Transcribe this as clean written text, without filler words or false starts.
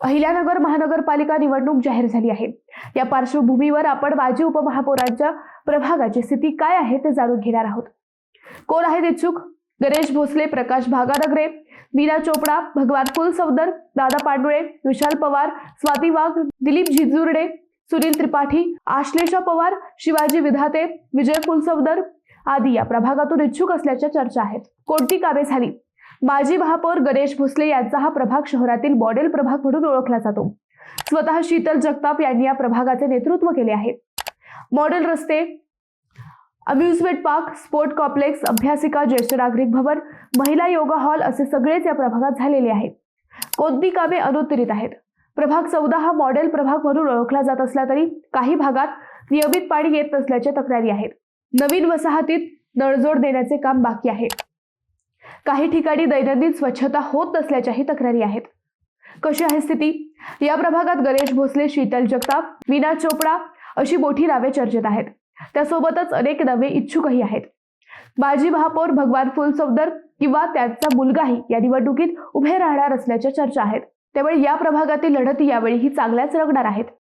अहिल्यानगर महानगरपालिका निवडणूक जाहीर झाली आहे। या पार्श्वभूमीवर आपण माजी उपमहापौरांच्या प्रभागाची स्थिती काय आहे ते जाणून घेणार आहोत। कोण आहेत इच्छुक? गणेश भोसले, प्रकाश भागानगरे, मीना चोपडा, भगवान फुलसवदर, दादा पांडुळे, विशाल पवार, स्वाती वाघ, दिलीप झिंजुर्डे, सुनील त्रिपाठी, आश्लेषा पवार, शिवाजी विधाते, विजय फुलसवदर आदी या प्रभागातून इच्छुक असल्याच्या चर्चा आहेत। कोणती कामे झाली? माजी महापौर गणेश भोसले यांचा हा प्रभाग शहरातील मॉडेल प्रभाग म्हणून ओळखला जातो। स्वतः शीतल जगताप यांनी या प्रभागाचे नेतृत्व केले आहे। मॉडेल रस्ते, अम्युजमेंट पार्क, स्पोर्ट कॉम्प्लेक्स, अभ्यासिका, ज्येष्ठ नागरिक भवन, महिला योगा हॉल असे सगळेच या प्रभागात झालेले आहे। कोणती कामे अनुत्तरित आहेत? प्रभाग 14 हा मॉडेल प्रभाग म्हणून ओळखला जात असला तरी काही भागात नियमित पाणी येत नसल्याच्या तक्रारी आहेत। नवीन वसाहतीत नळजोड देण्याचे काम बाकी आहे। काही ठिकाणी दैनंदिन स्वच्छता होत नसल्याच्याही तक्रारी आहेत। कशी आहे स्थिती? या प्रभागात गणेश भोसले, शीतल जगताप, मीना चोपडा अशी मोठी नावे चर्चेत आहेत। त्यासोबतच अनेक नवे इच्छुकही आहेत। माजी महापौर भगवान फुलसवदर किंवा त्यांचा मुलगाही या निवडणुकीत उभे राहणार असल्याच्या चर्चा आहेत। त्यामुळे या प्रभागातील लढती यावेळीही चांगल्याच रंगणार आहेत।